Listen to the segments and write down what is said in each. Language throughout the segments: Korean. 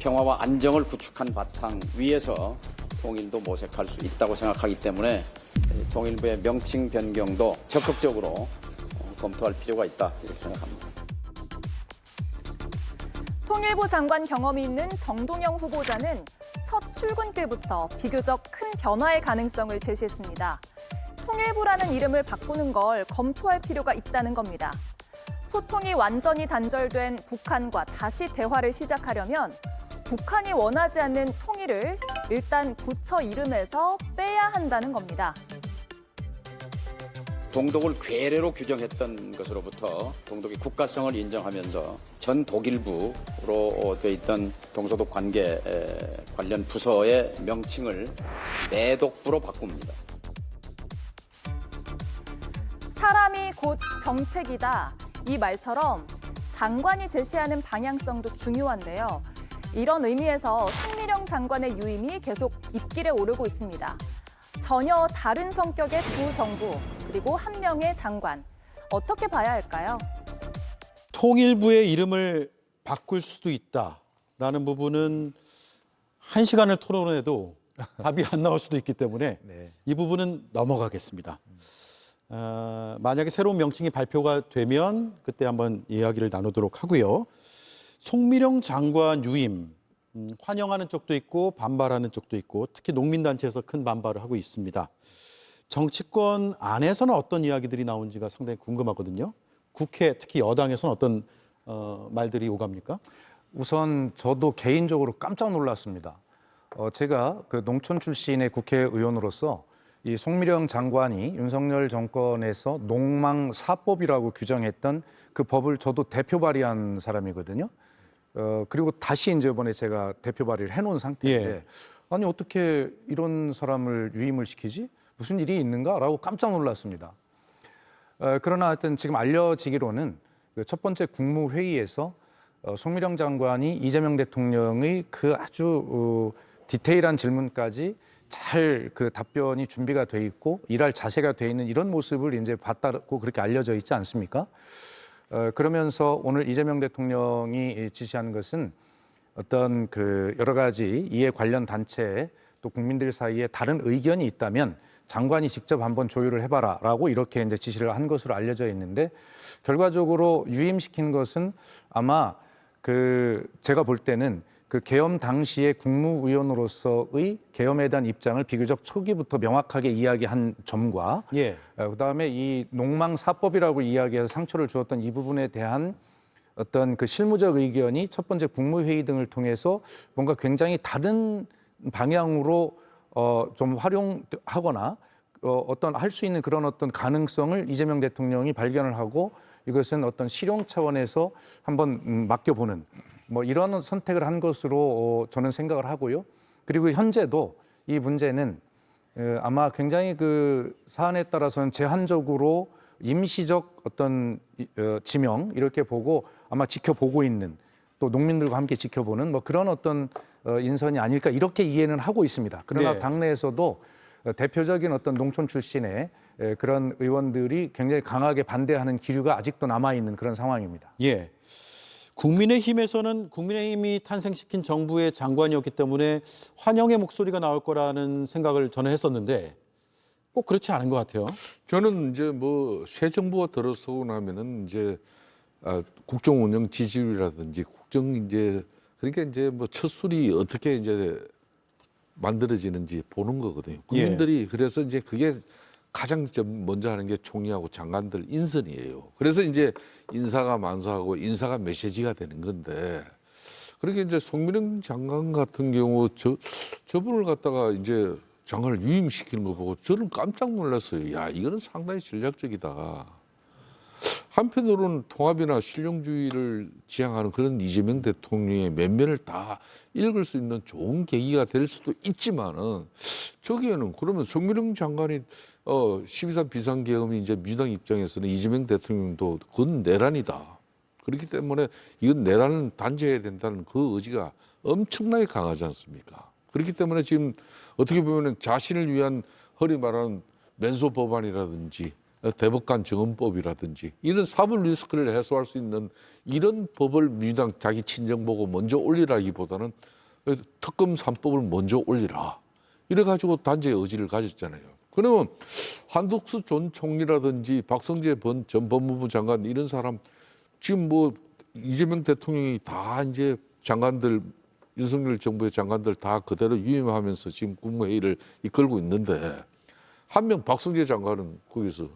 평화와 안정을 구축한 바탕 위에서 통일도 모색할 수 있다고 생각하기 때문에 통일부의 명칭 변경도 적극적으로 검토할 필요가 있다 이렇게 생각합니다. 통일부 장관 경험이 있는 정동영 후보자는 첫 출근길부터 비교적 큰 변화의 가능성을 제시했습니다. 통일부라는 이름을 바꾸는 걸 검토할 필요가 있다는 겁니다. 소통이 완전히 단절된 북한과 다시 대화를 시작하려면 북한이 원하지 않는 통일을 일단 부처 이름에서 빼야 한다는 겁니다. 동독을 괴뢰로 규정했던 것으로부터 동독의 국가성을 인정하면서 전 독일부로 되어 있던 동서독 관계 관련 부서의 명칭을 내독부로 바꿉니다. 사람이 곧 정책이다. 이 말처럼 장관이 제시하는 방향성도 중요한데요. 이런 의미에서 송미령 장관의 유임이 계속 입길에 오르고 있습니다. 전혀 다른 성격의 두 정부, 그리고 한 명의 장관. 어떻게 봐야 할까요? 통일부의 이름을 바꿀 수도 있다라는 부분은 1시간을 토론해도 답이 안 나올 수도 있기 때문에 이 부분은 넘어가겠습니다. 만약에 새로운 명칭이 발표가 되면 그때 한번 이야기를 나누도록 하고요. 송미령 장관 유임, 환영하는 쪽도 있고 반발하는 쪽도 있고 특히 농민단체에서 큰 반발을 하고 있습니다. 정치권 안에서는 어떤 이야기들이 나온지가 상당히 궁금하거든요. 국회, 특히 여당에서는 어떤 말들이 오갑니까? 우선 저도 개인적으로 깜짝 놀랐습니다. 제가 그 농촌 출신의 국회의원으로서 이 송미령 장관이 윤석열 정권에서 농망사법이라고 규정했던 그 법을 저도 대표 발의한 사람이거든요. 그리고 다시 이제 이번에 제가 대표 발의를 해놓은 상태인데 아니 어떻게 이런 사람을 유임을 시키지? 무슨 일이 있는가라고 깜짝 놀랐습니다. 그러나 하여튼 지금 알려지기로는 그 첫 번째 국무회의에서 송미령 장관이 이재명 대통령의 그 아주 디테일한 질문까지 잘 그 답변이 준비가 돼 있고 일할 자세가 돼 있는 이런 모습을 이제 봤다고 그렇게 알려져 있지 않습니까? 그러면서 오늘 이재명 대통령이 지시한 것은 어떤 그 여러 가지 이에 관련 단체 또 국민들 사이에 다른 의견이 있다면 장관이 직접 한번 조율을 해봐라라고 이렇게 이제 지시를 한 것으로 알려져 있는데 결과적으로 유임시킨 것은 아마 그 제가 볼 때는 그 계엄 당시에 국무위원으로서의 계엄에 대한 입장을 비교적 초기부터 명확하게 이야기한 점과 그다음에 이 농망사법이라고 이야기해서 상처를 주었던 이 부분에 대한 어떤 그 실무적 의견이 첫 번째 국무회의 등을 통해서 뭔가 굉장히 다른 방향으로 좀 활용하거나 어떤 할 수 있는 그런 어떤 가능성을 이재명 대통령이 발견을 하고 이것은 어떤 실용 차원에서 한번 맡겨보는 뭐 이런 선택을 한 것으로 저는 생각을 하고요. 그리고 현재도 이 문제는 아마 굉장히 그 사안에 따라서는 제한적으로 임시적 어떤 지명 이렇게 보고 아마 지켜보고 있는 또 농민들과 함께 지켜보는 뭐 그런 어떤 인선이 아닐까 이렇게 이해는 하고 있습니다. 그러나 당내에서도 대표적인 어떤 농촌 출신의 그런 의원들이 굉장히 강하게 반대하는 기류가 아직도 남아있는 그런 상황입니다. 국민의힘에서는 국민의힘이 탄생시킨 정부의 장관이었기 때문에 환영의 목소리가 나올 거라는 생각을 저는 했었는데 꼭 그렇지 않은 것 같아요. 저는 이제 뭐 새 정부가 들어서고 나면은 이제 국정 운영 지지율이라든지 국정 이제 그러니까 이제 뭐 첫술이 어떻게 이제 만들어지는지 보는 거거든요. 국민들이 그래서 이제 그게 가장 먼저 하는 게 총리하고 장관들 인선이에요. 그래서 이제 인사가 만사하고 인사가 메시지가 되는 건데 그렇게 이제 송미령 장관 같은 경우 저분을 갖다가 이제 장관을 유임시키는 거 보고 저는 깜짝 놀랐어요. 야, 이거는 상당히 전략적이다. 한편으로는 통합이나 실용주의를 지향하는 그런 이재명 대통령의 면면을 다 읽을 수 있는 좋은 계기가 될 수도 있지만은 저기에는 그러면 송미령 장관이 12.3 비상계엄이 이제 민주당 입장에서는 이재명 대통령도 그건 내란이다. 그렇기 때문에 이건 내란을 단죄해야 된다는 그 의지가 엄청나게 강하지 않습니까? 그렇기 때문에 지금 어떻게 보면 자신을 위한 허리 말하는 맨소 법안이라든지 대법관 정원법이라든지 이런 사법 리스크를 해소할 수 있는 이런 법을 민주당 자기 친정 보고 먼저 올리라기보다는 특검 3법을 먼저 올리라. 이래가지고 단죄의 의지를 가졌잖아요. 그러면 한덕수 전 총리라든지 박성재 전 법무부 장관 이런 사람 지금 뭐 이재명 대통령이 다 이제 장관들 윤석열 정부의 장관들 다 그대로 유임하면서 지금 국무회의를 이끌고 있는데 한 명 박성재 장관은 거기서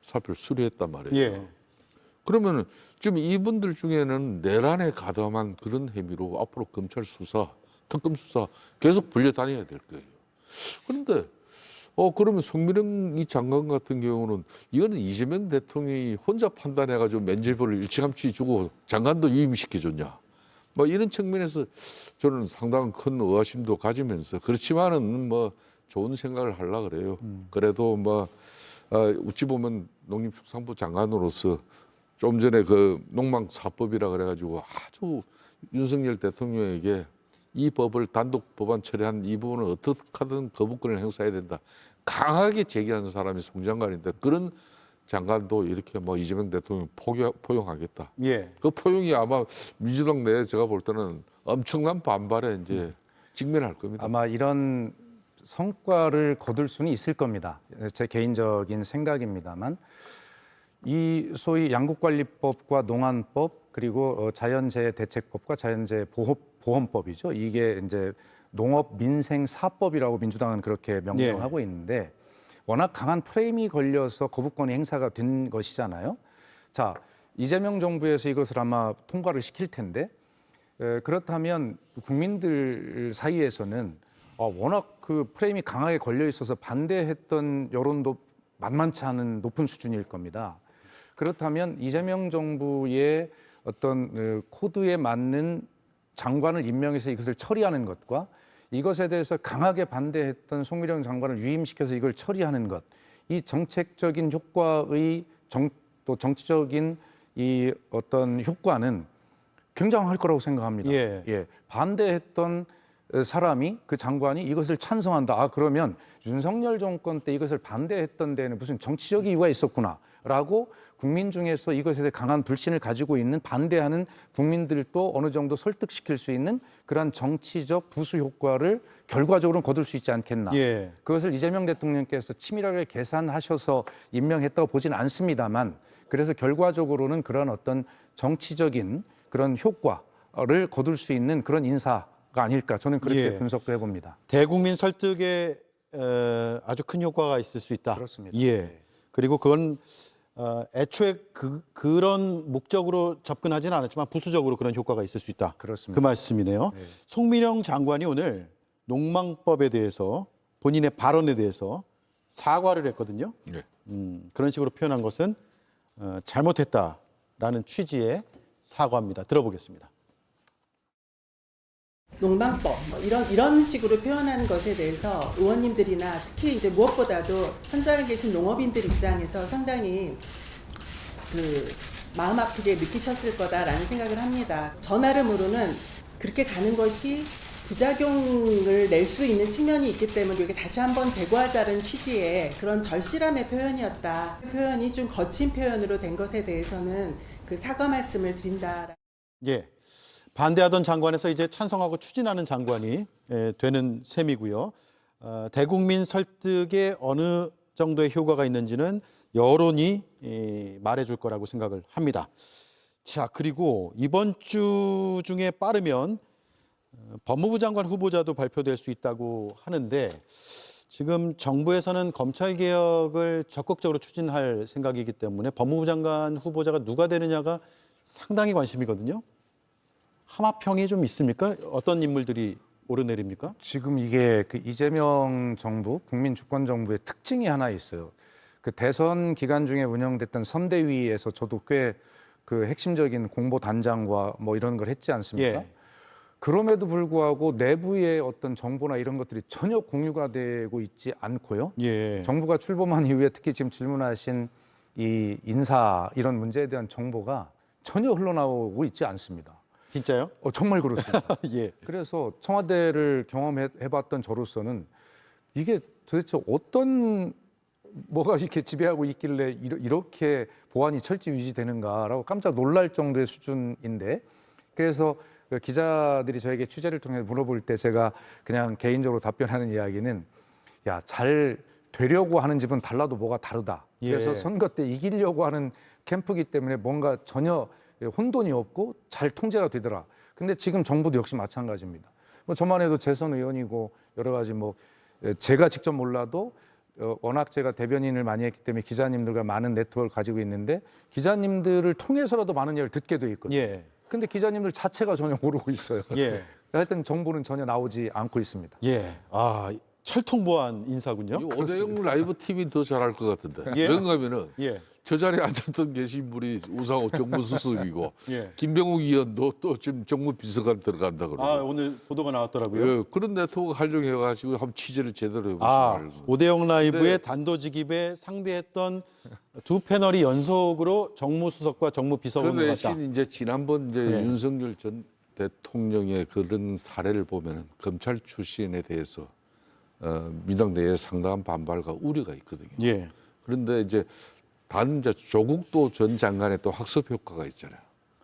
사표를 수리했단 말이에요. 예. 그러면은 지금 이분들 중에는 내란에 가담한 그런 혐의로 앞으로 검찰 수사, 특검 수사 계속 불려다녀야 될 거예요. 그런데 그러면 성미령 이 장관 같은 경우는 이거는 이재명 대통령이 혼자 판단해가지고 면죄부를 일찌감치 주고 장관도 유임시켜줬냐. 뭐 이런 측면에서 저는 상당한 큰 의아심도 가지면서 그렇지만은 뭐 좋은 생각을 하려고 그래요. 그래도 뭐 어찌 보면 농림축산부 장관으로서 좀 전에 그 농망사법이라 그래가지고 아주 윤석열 대통령에게 이 법을 단독 법안 처리한 이 부분을 어떻게 하든 거부권을 행사해야 된다. 강하게 제기하는 사람이 송 장관인데 그런 장관도 이렇게 뭐 이재명 대통령 포용하겠다. 예. 그 포용이 아마 민주당 내에 제가 볼 때는 엄청난 반발에 이제 직면할 겁니다. 아마 이런 성과를 거둘 수는 있을 겁니다. 제 개인적인 생각입니다만 이 소위 양국관리법과 농안법 그리고 자연재해 대책법과 자연재해 보험법이죠. 이게 이제 농업민생사법이라고 민주당은 그렇게 명명하고 있는데 워낙 강한 프레임이 걸려서 거부권이 행사가 된 것이잖아요. 자, 이재명 정부에서 이것을 아마 통과를 시킬 텐데 그렇다면 국민들 사이에서는 워낙 그 프레임이 강하게 걸려 있어서 반대했던 여론도 만만치 않은 높은 수준일 겁니다. 그렇다면 이재명 정부의 어떤 코드에 맞는 장관을 임명해서 이것을 처리하는 것과 이것에 대해서 강하게 반대했던 송미령 장관을 유임시켜서 이걸 처리하는 것, 이 정책적인 효과의 또 정치적인 이 어떤 효과는 굉장할 거라고 생각합니다. 예. 반대했던 사람이 그 장관이 이것을 찬성한다. 그러면 윤석열 정권 때 이것을 반대했던 데는 무슨 정치적 이유가 있었구나라고 국민 중에서 이것에 대해 강한 불신을 가지고 있는 반대하는 국민들도 어느 정도 설득시킬 수 있는 그러한 정치적 부수 효과를 결과적으로는 거둘 수 있지 않겠나. 예. 그것을 이재명 대통령께서 치밀하게 계산하셔서 임명했다고 보지는 않습니다만 그래서 결과적으로는 그런 어떤 정치적인 그런 효과를 거둘 수 있는 그런 인사가 아닐까 저는 그렇게 분석도 해봅니다. 대국민 설득에 아주 큰 효과가 있을 수 있다. 그렇습니다. 예. 그리고 그건 애초에 그런 목적으로 접근하지는 않았지만 부수적으로 그런 효과가 있을 수 있다. 그렇습니다. 그 말씀이네요. 네. 송민영 장관이 오늘 농망법에 대해서 본인의 발언에 대해서 사과를 했거든요. 네. 그런 식으로 표현한 것은 잘못했다라는 취지의 사과입니다. 들어보겠습니다. 농방법 뭐 이런 식으로 표현하는 것에 대해서 의원님들이나 특히 이제 무엇보다도 현장에 계신 농업인들 입장에서 상당히 그 마음 아프게 느끼셨을 거다라는 생각을 합니다. 저 나름으로는 그렇게 가는 것이 부작용을 낼 수 있는 측면이 있기 때문에 여기 다시 한번 제고하자는 취지의 그런 절실함의 표현이었다. 표현이 좀 거친 표현으로 된 것에 대해서는 그 사과 말씀을 드린다. 예. 반대하던 장관에서 이제 찬성하고 추진하는 장관이 되는 셈이고요. 대국민 설득에 어느 정도의 효과가 있는지는 여론이 말해줄 거라고 생각을 합니다. 자, 그리고 이번 주 중에 빠르면 법무부 장관 후보자도 발표될 수 있다고 하는데 지금 정부에서는 검찰개혁을 적극적으로 추진할 생각이기 때문에 법무부 장관 후보자가 누가 되느냐가 상당히 관심이거든요. 하마평이 좀 있습니까? 어떤 인물들이 오르내립니까? 지금 이게 그 이재명 정부, 국민 주권 정부의 특징이 하나 있어요. 그 대선 기간 중에 운영됐던 선대위에서 저도 꽤 그 핵심적인 공보 단장과 뭐 이런 걸 했지 않습니까? 예. 그럼에도 불구하고 내부의 어떤 정보나 이런 것들이 전혀 공유가 되고 있지 않고요. 예. 정부가 출범한 이후에 특히 지금 질문하신 이 인사 이런 문제에 대한 정보가 전혀 흘러나오고 있지 않습니다. 진짜요? 정말 그렇습니다. 예. 그래서 청와대를 경험해봤던 저로서는 이게 도대체 어떤 뭐가 이렇게 지배하고 있길래 이렇게 보안이 철저히 유지되는가라고 깜짝 놀랄 정도의 수준인데 그래서 그 기자들이 저에게 취재를 통해 물어볼 때 제가 그냥 개인적으로 답변하는 이야기는 야, 잘 되려고 하는 집은 달라도 뭐가 다르다. 그래서 예. 선거 때 이기려고 하는 캠프기 때문에 뭔가 전혀 혼돈이 없고 잘 통제가 되더라. 근데 지금 정부도 역시 마찬가지입니다. 뭐 저만 해도 재선 의원이고 여러 가지 뭐 제가 직접 몰라도 워낙 제가 대변인을 많이 했기 때문에 기자님들과 많은 네트워크를 가지고 있는데 기자님들을 통해서라도 많은 얘기를 듣게 돼 있거든요. 예. 근데 기자님들 자체가 전혀 모르고 있어요. 예. 하여튼 정보는 전혀 나오지 않고 있습니다. 예. 아, 철통보안 인사군요. 이 오대영 라이브 TV 더 잘할 것 같은데. 예. 왜냐하면은 예. 저 자리에 앉았던 계신 분이 우상호 정무수석이고 예. 김병욱 의원도 또 지금 정무비서관 들어간다 그러고. 아, 오늘 보도가 나왔더라고요. 예, 그런 네트워크 활용해가지고 한번 취재를 제대로 해보시기 아, 바랍니다. 오대영 라이브의 네. 단도직입에 상대했던 두 패널이 연속으로 정무수석과 그 정무비서관으로 갔다. 대신 이제 지난번 이제 네. 윤석열 전 대통령의 그런 사례를 보면은 검찰 출신에 대해서 민당 내에 상당한 반발과 우려가 있거든요. 예. 그런데 이제 단 이제 조국도 전 장관의 또 학습 효과가 있잖아요.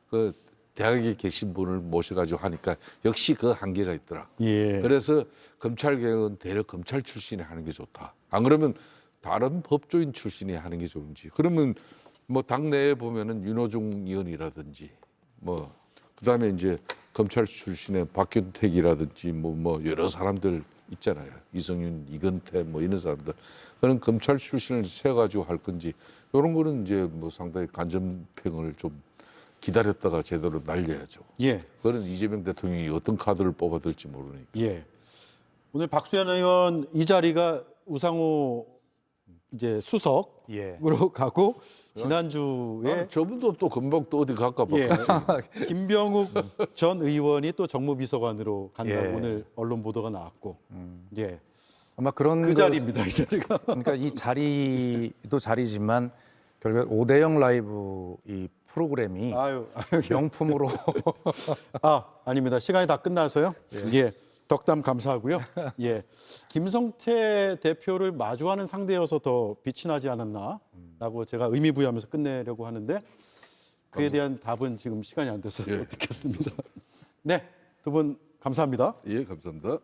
그 대학에 계신 분을 모셔가지고 하니까 역시 그 한계가 있더라. 예. 그래서 검찰 개혁은 대략 검찰 출신이 하는 게 좋다. 안 그러면 다른 법조인 출신이 하는 게 좋은지. 그러면 뭐 당내에 보면은 윤호중 의원이라든지 뭐 그다음에 이제 검찰 출신의 박균택이라든지 뭐 여러 사람들 있잖아요. 이성윤, 이건태 뭐 이런 사람들. 그런 검찰 출신을 세워가지고 할 건지 이런 거는 이제 뭐 상당히 간접평을 좀 기다렸다가 제대로 날려야죠. 예. 그거는 이재명 대통령이 어떤 카드를 뽑아들지 모르니까. 예. 오늘 박수현 의원 이 자리가 우상호 이제 수석으로 예. 가고 지난주에 저분도 또 금방 또 어디 갈까 봐. 예. 김병욱 전 의원이 또 정무비서관으로 간다고 예. 오늘 언론 보도가 나왔고. 예. 아마 그런 그 자리입니다, 이 자리가. 그러니까 이 자리도 자리지만 결국 오대영 라이브 이 프로그램이 아유. 명품으로 아닙니다. 시간이 다 끝나서요. 예. 덕담 감사하고요. 예. 김성태 대표를 마주하는 상대여서 더 빛이 나지 않았나라고 제가 의미 부여하면서 끝내려고 하는데 그에 대한 답은 지금 시간이 안 돼서 못 듣겠습니다. 네. 두 분 감사합니다. 예, 감사합니다.